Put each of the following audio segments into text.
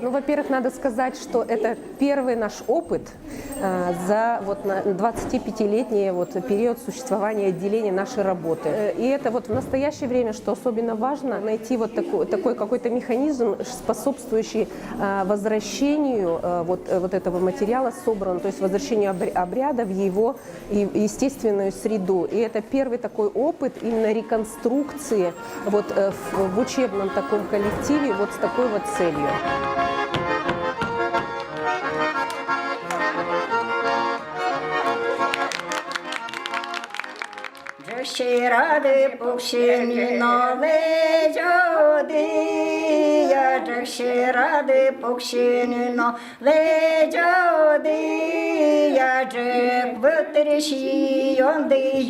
Ну, во-первых, надо сказать, что это первый наш опыт за вот 25-летний вот период существования отделения нашей работы. И это вот в настоящее время, что особенно важно, найти вот такой какой-то механизм, способствующий возвращению вот этого материала собранного, то есть возвращению обряда в его естественную среду. И это первый такой опыт именно реконструкции вот в учебном таком коллективе вот с такой вот целью. Ради пухшені нове джоди, я ради пухшені нове джоди, я джек витріші йонди,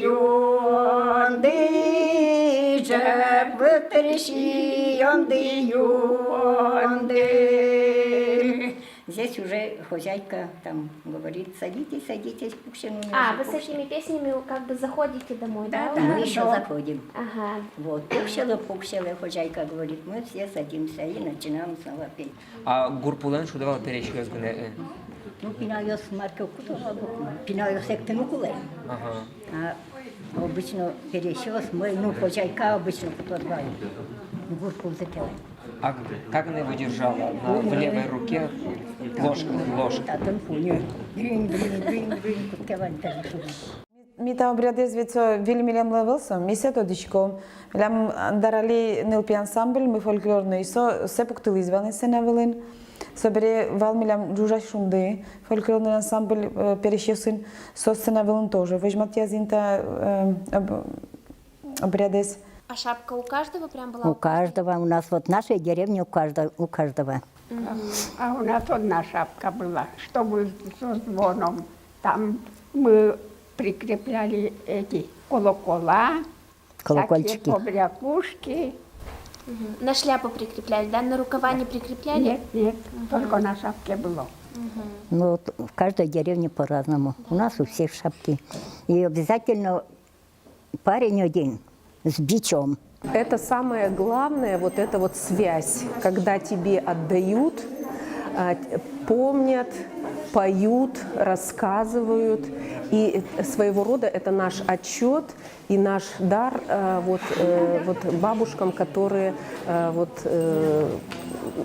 джек витріші йонди. Здесь уже хозяйка там говорит, садитесь, садитесь, пухшину. Вы с этими песнями как бы заходите домой, да? Да, мы еще заходим. Ага. Вот, пухшела, хозяйка говорит, мы все садимся и начинаем снова петь. А группулан шудавал перешез гуне. Ну, пинайос марка кутова, пинайос эктену куле. Ага. А обычно перешез мы, ну, хозяйка обычно кутовали. Группу затевали. А как она его держала? В левой руке ложка. Ми та обряди звіцо вільмілям левелсом, місято дичком, лям дарали нилпі ансамбль, ми фольклорний со, се пуктили звани се навелин, собере валмілям джужа шунди, фольклорний ансамбль перещесин, со се навелин тоже. Вежмат язинта обрядес. А шапка у каждого прям была? У каждого, у нас вот в нашей деревне у каждого. А у нас одна шапка была, чтобы со звоном. Там мы прикрепляли эти колокола, Колокольчики. всякие побрякушки. На шляпу прикрепляли, да? На рукава не прикрепляли? Нет, только на шапке было. Ну, вот в каждой деревне по-разному. У нас у всех шапки. И обязательно парень один с бичом. Это самое главное, вот эта вот связь, когда тебе отдают, помнят, поют, рассказывают. И своего рода это наш отчет и наш дар вот бабушкам, которые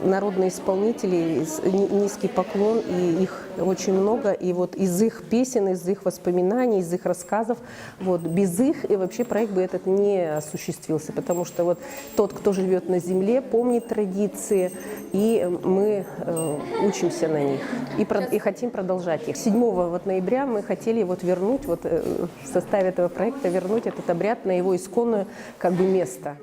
народные исполнители, низкий поклон, и их очень много, и вот из их песен, из их воспоминаний, из их рассказов, вот без их и вообще проект бы этот не осуществился, потому что вот тот, кто живет на земле, помнит традиции, и мы учимся на них и хотим продолжать их. 7 ноября мы хотели вот вернуть, вот в составе этого проекта вернуть этот обряд на его исконное как бы место.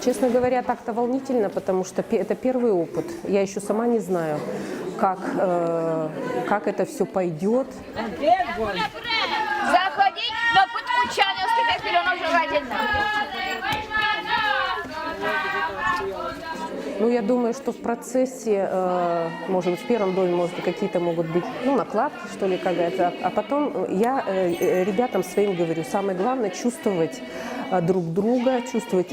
Честно говоря, так-то волнительно, потому что это первый опыт. Я еще сама не знаю, как это все пойдет. Заходить, но путь кучаный, успехать миллионов желательно. Ну, я думаю, что в процессе, может быть, в первом доме, может, какие-то могут быть, ну, накладки, что ли, какая-то. А потом я ребятам своим говорю, самое главное чувствовать друг друга, чувствовать,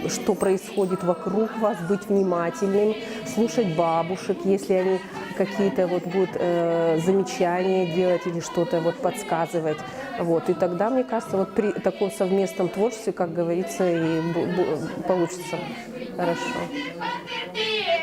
что происходит вокруг вас, быть внимательным, слушать бабушек, если они какие-то вот будут замечания делать или что-то вот подсказывать. Вот. И тогда, мне кажется, вот при таком совместном творчестве, как говорится, и получится хорошо. Пере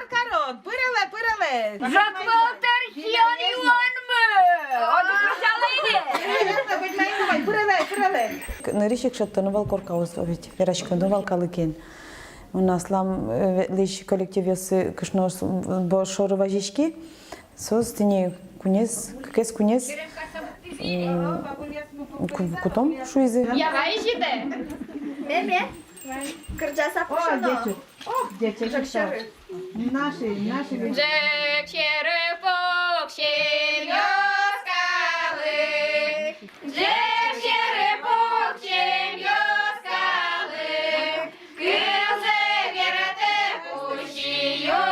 Макарон, пиреле. Нырışık şattanıval korkağız ovit. Veraşkanıval kalıken. У нас лам лиш коллектив ясы кышнос бошоры вазишки. Сос тени кунес, кес кунес. Кутом шуизе. Я вайжиде. Меме. Кырджаса пошано. Джек черепок щем'яскали. Джек черепок щем'яскали. Килзе вірате кущію.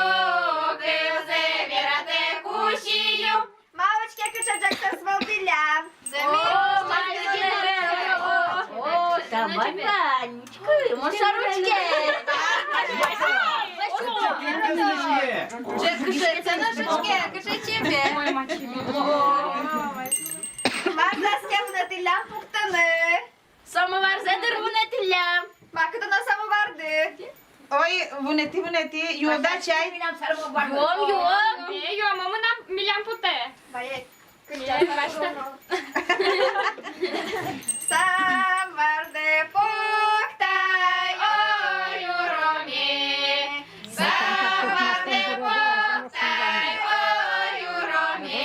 Килзе вірате кущію. Мамочка, кича Джекса свалдилям. Давай, Ванечка, мусорочки. Це ножички, кажи тебе. Мазда скевнетилям пуктаны. Самовар зедервунетилям. Макдона самоварды. Ой, вунети, юда чай. Йом. Йом, а ми нам мілям путе. Самварде пуктай, ой, уромі. Самварде пуктай, ой, уромі.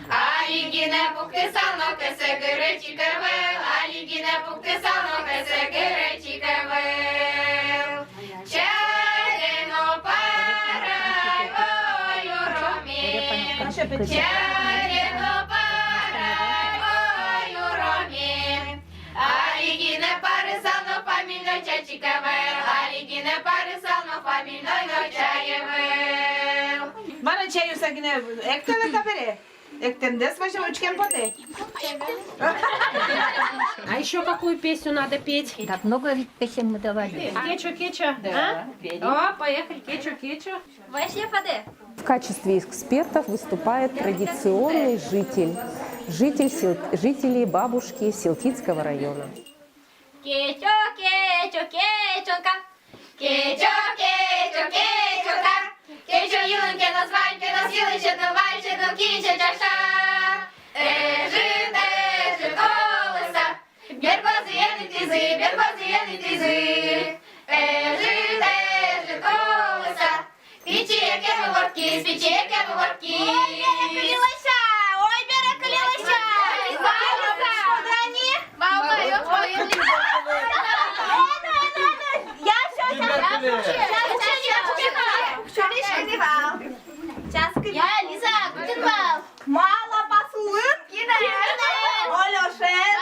Алігіне пукти сално кесе гиречі кевел. Алігіне пукти сално кесе гиречі кевел. Чадено парай, ой, уромі. Чадено парай, ой, уромі. Алігіне пари сално фамільно чачі кевел. Алігіне пари сално фамільно чаєвел. Bana çay yusagine ektele tabere. Ektem des başım üçgen pote. А еще какую песню надо петь? Так много ведь песен мы давали. Кечо-кечо? Да. О, поехали, кечо-кечо. Вайшля паде. В качестве экспертов выступает традиционный жители бабушки Селтинского района. Кечо, кечо, кечонка. Кечо, кечо, кечонка. Кечо юнке названьке носили, ще не вальче, но кіче чаша. Ежи колеса. Бербазієни тізи. Ежи колеса. Пічі, яке вивортки, спічі, яке вивортки. Ой, перекалилася, ой, перекалилася. Шкодрані. Мама, я твою Я Лиза, guten Ball. Мала посылын. Олешен.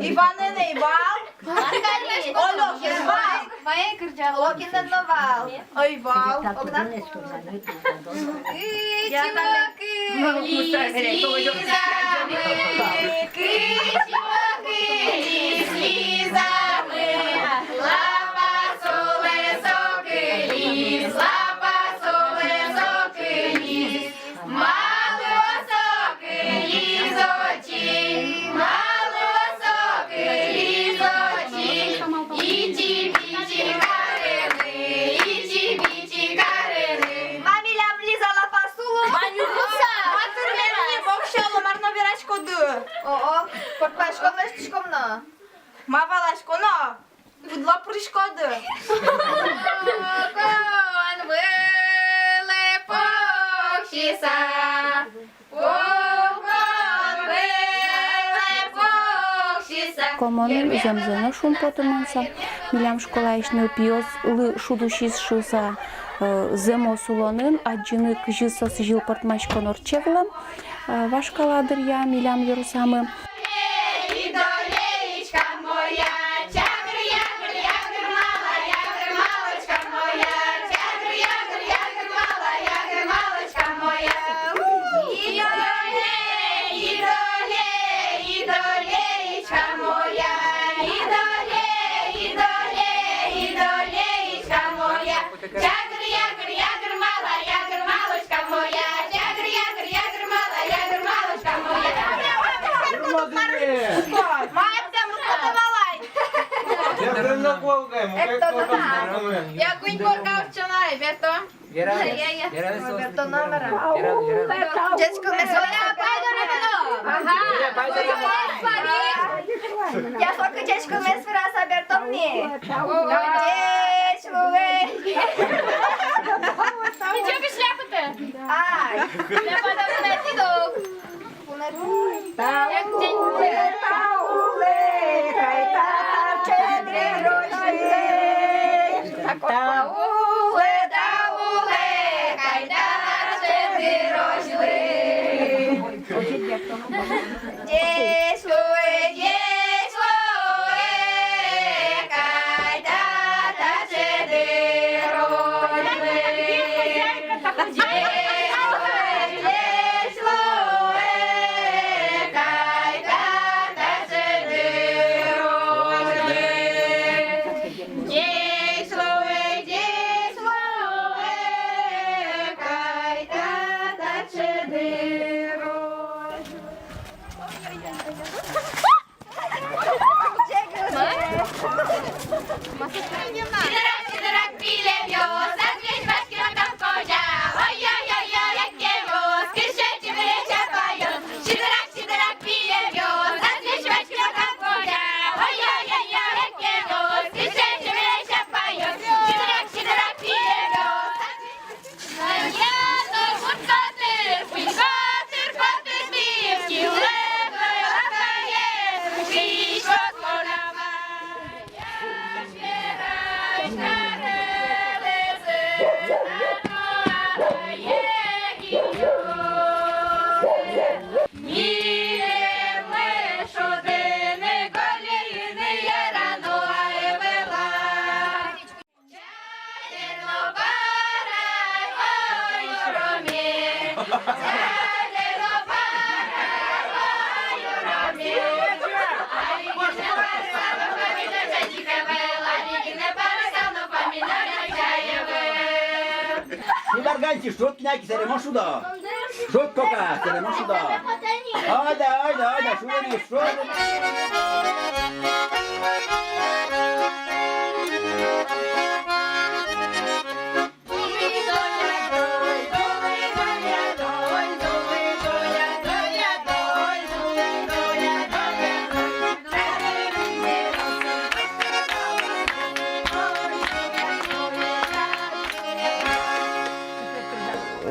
Иванын Ивал. Олешен Вал. Моя кырджал. Локинен Вал. Ой Вал. Огнан. Мавалашконо, будла пришкоди. Кон виле покшіса, кон виле покшіса. Комон земзена шум потоманса, милям школаишны пиоз лы шудушис шуса земо сулонын, аджины кыжыса сыжил портмашкон орчевла, вашкаладыр я милям ерусамы. Jak kuň porka včelaj, Berto? Berto номера. Dziecko me svara, pajdo rebno. Aha. Ja foku dziecko me svara sa Berto mne. Ти чого ви шляпите? Ай, я подав на дідок. Як день Barganci, şut neki seremo şuda. Şut koka, seremo şuda. Haydi, şuraya gir, şuraya.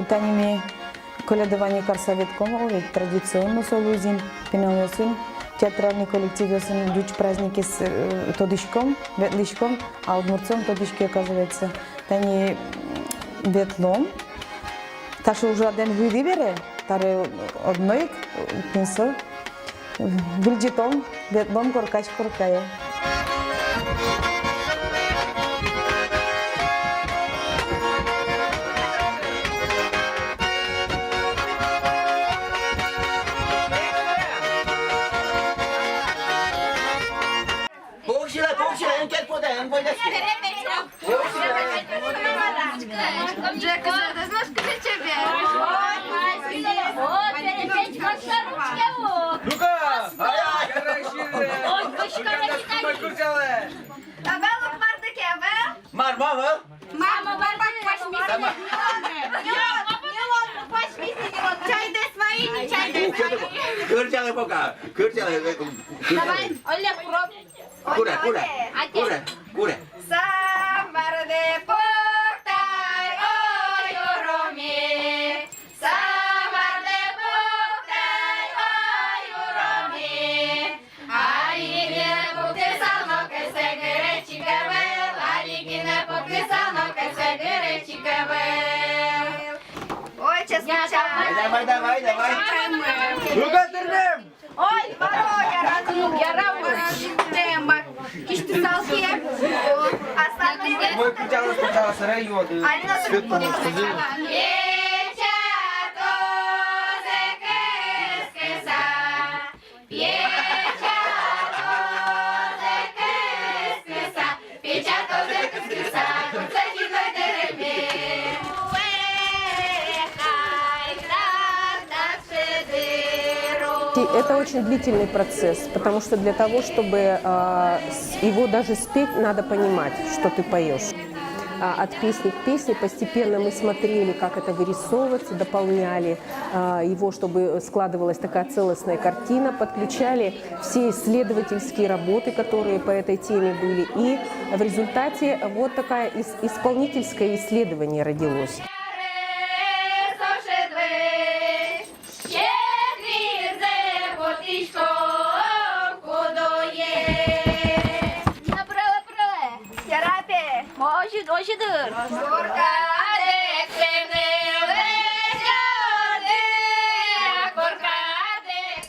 Таними колядование Карсоветком, ведь традиционно солузин, пинойосин, театральный коллектив ясен дюч праздники с тодышком, ветлышком, а удмурцом тодышки оказывается. Тани ветлом, таша уже один выбере, таре одной пинсо, вильджитом, ветлом коркач коркая. Джека, ти знаєш, куди тебе? О, перепечь ручку. Luka! Ой, бочка на Абелок мардике, абел? Mar, mama? Мама, барбак, пашмisi. Милон, пашмisi, чай де свої, не чай де свої. Kırcalı boka, kırcalı. Давай, Олег, проб. Kure. Самарде поктай, ой, уромі. Самарде поктай, ой, уромі. Алігі не покисано, кесе геречі кевел. Алігі не покисано, кесе геречі кевел. Ой, чесно, чай. Давай. Luka tırnım. Ой, варо, я тема. Кишти салки. Остальные. Мой кучал спочатку району. Алина, Это очень длительный процесс, потому что для того, чтобы его даже спеть, надо понимать, что ты поешь. От песни к песне постепенно мы смотрели, как это вырисовывается, дополняли его, чтобы складывалась такая целостная картина, подключали все исследовательские работы, которые по этой теме были. И в результате вот такое исполнительское исследование родилось.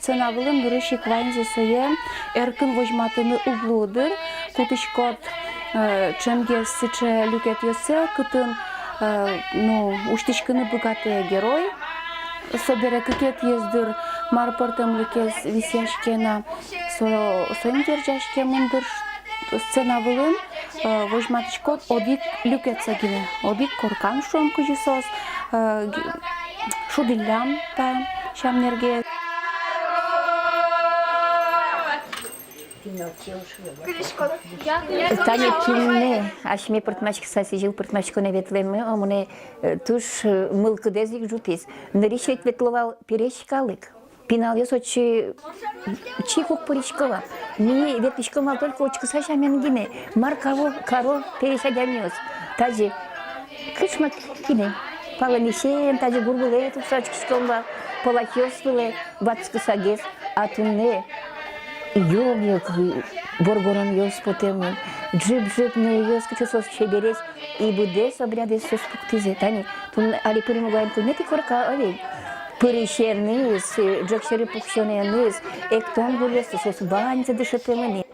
Сценавылын бүрішік вайнзы сойы әркін вожматыны углудыр. Кутышкот чемге сыче люкет йосе, кытын уштышкыны богатый герой. Собере кыкет ездыр марпортым люкес висяшке на соим держашке мындыр. Сценавылын вожматышкот одик люкет сагине. Одик коркан шуам кujusос, шудиллям та шамнерге. Таня кимне, ашме портмачка сасижил портмачку не ветлеме, а мне туш мылка дезик жутис. Наришет ветловал перечкалык. Пинал я сочи чихук поричкова. Ми ветличкова только очка саша менгине. Маркаво каро пересадянёс. Таji кышмак кине. Паламисен, таji гургуле тут сачкишкова. Полакёсвыле бацка сагес, а тунне Йог, боргором йог спотемон, джип не йог скачосос чеберес, и буде собряде сос пуктизе. Тани, тун али перемогаем кунети корка али. Перещернис, джокшери пухшоненис, эктон гулес сос баньзе дешетемени.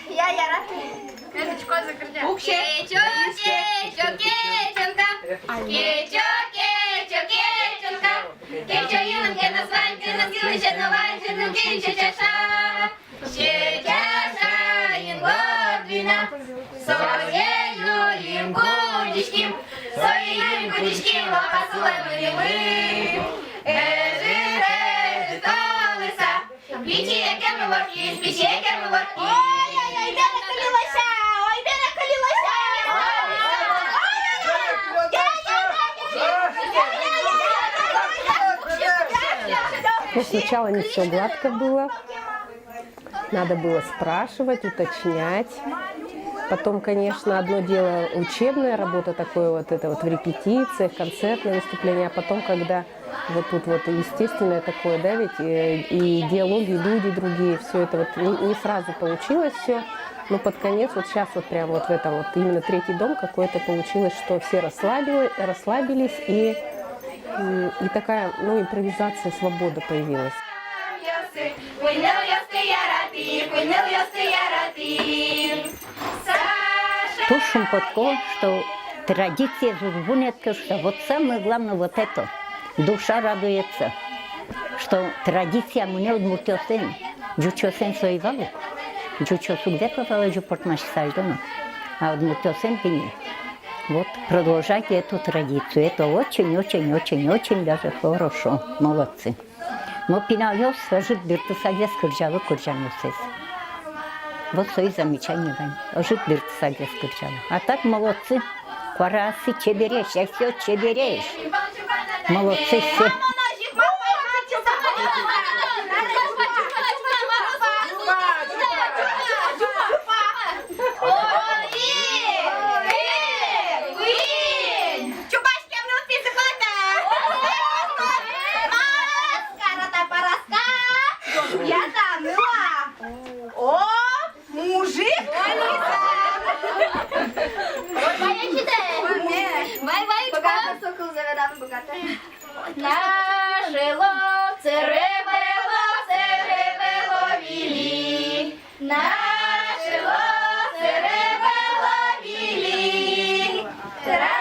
Я рад. Книжечко закрытая. Кечо, кечонка. Кечо, кечонка. Кечо, юнке на свадьбе, на силыше, на вальсе, на кечо, чаша. Чаша, ингордвина. Соею им кудичким. Соею им кудичким, лопасулем и мы. Эжи, толыса. Пічі, яке ми ворки, пічі, яке ми ворки. Ой-ой-ой, де накалілася? Ой, де накалілася? Ну, сначала не все гладко было. Надо было спрашивать, уточнять. Потом, конечно, одно дело учебная работа, такое вот это вот в репетициях, концертное выступление, а потом, когда вот тут вот естественное такое, да, ведь и диалоги, и люди другие, все это вот не сразу получилось все, но под конец, вот сейчас вот прям вот в этом вот именно третий дом какое-то получилось, что все расслабились и такая, ну, импровизация, свобода появилась. То Шумпотко, что традиция зурбунетка, что вот самое главное вот это. Душа радуется, что традиция мне удмуртёсен, джучосен соевалу, джучосу ветловала, джупортмаш сальдону, а удмуртёсен пини. Вот продолжайте эту традицию, это очень даже хорошо, молодцы. Но пинайос жит биртысаге скыржалы кыржанусез. Вот свои замечания, Вань, жит биртысаге скыржалы. А так молодцы, кварасы чеберешь, я все чеберешь. Молодцы все. Наше лоце ревело вілі. Наше лоце ревело вілі. Ревело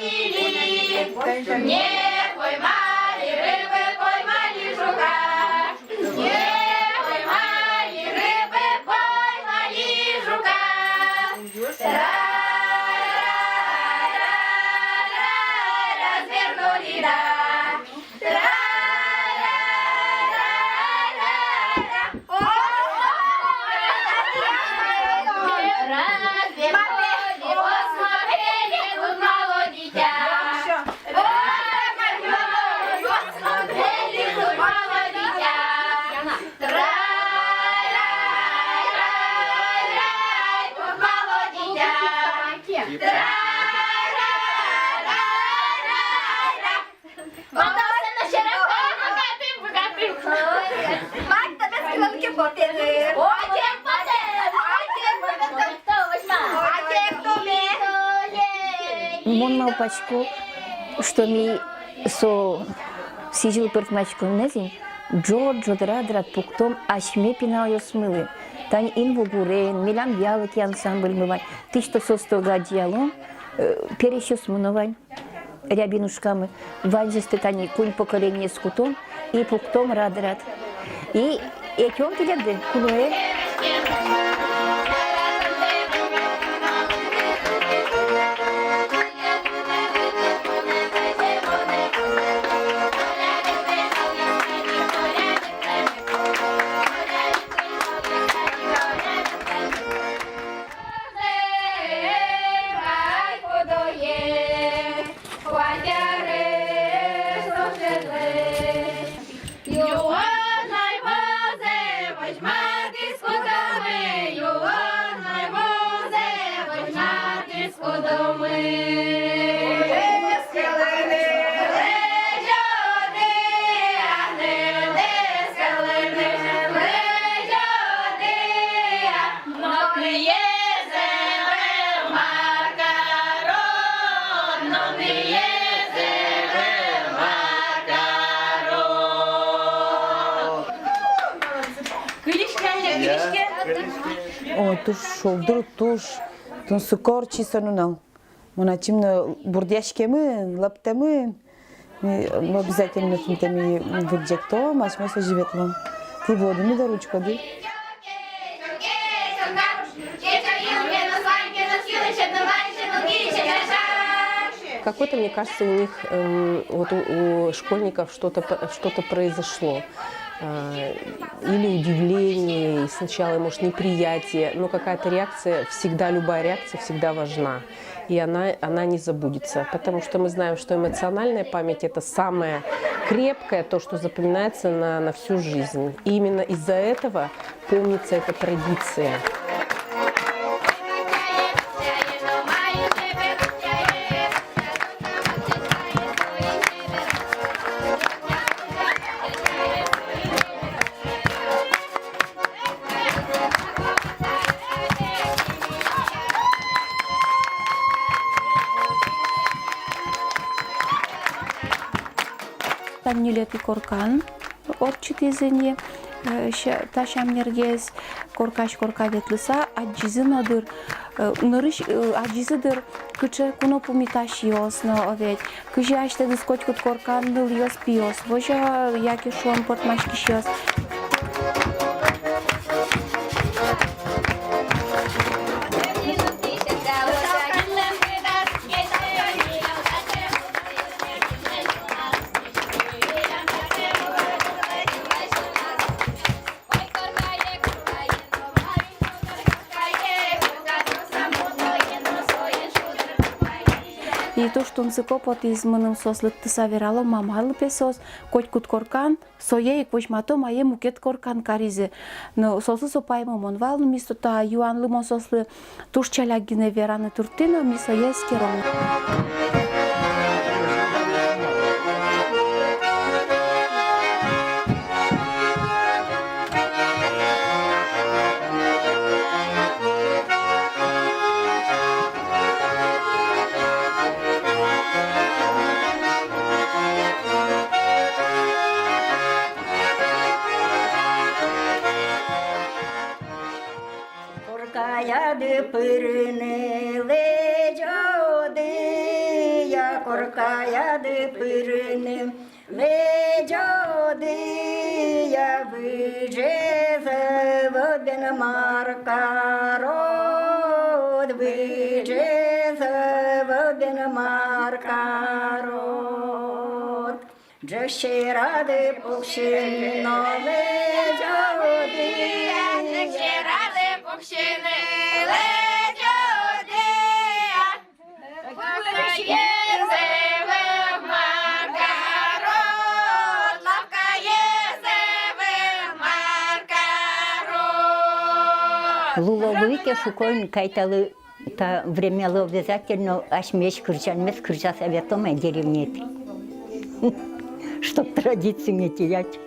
вілі. Не поймали рыбы, поймали жука. Не поймали молода. Мон мал пачку, что ми со сижил перед мачком незин, Джорджо драд пуктом, аж ме пинал ее смылы. Тань инвогурен, милям ялык ансамбль мывань, ты что со стога дьялом, перещу смуновань, рябинушками, ванжесты тани куль поколение скутом, и пуктом рад. И этим кидяды, кулуэ. О, туш шолдыр туш, тон сукорчи сонунал. Моначимно бурдяшкемы, лаптемы, обязательно теми выджекто, машме соживетлом. Ти воду ми да ручко ди. Какое-то, мне кажется, у них, вот у школьников что-то произошло. Или удивление, и сначала, может, неприятие, но какая-то реакция, всегда, любая реакция всегда важна. И она не забудется, потому что мы знаем, что эмоциональная память – это самое крепкое, то, что запоминается на всю жизнь. И именно из-за этого помнится эта традиция. Нилети коркан от читизенье, ташам нергез коркаш коркаветлиса, аджизин одыр, нырыш аджизидыр, кыче куно пумиташ йосно овет, кыжи аште дискочкут коркан дыл йос пиос, вожа яки шон портмашки шиос. И то, что он закопот из мыным сослык ты саверало мамалы песос, коть кут коркан, сое и квочмато мае мукет коркан каризе. Но сослы сопаемо монвал, но мисто та юан лымо сослы туш чалягине вераны туртино, мисо ескерон. Коркаяды пырыны лежоды, я коркаяды пырыны лежоды, я выжезы воден маркарод, выжезы воден маркарод. Джеші ради пухшини нове джоди. Ще ради пухщини ледь одія. Лавка є зеве маркарот, лавка є зеве маркарот. Луловыйке шукойн кайталы та времялы обязательно аж меч кырча советом деревнет. Чтоб традицию не терять.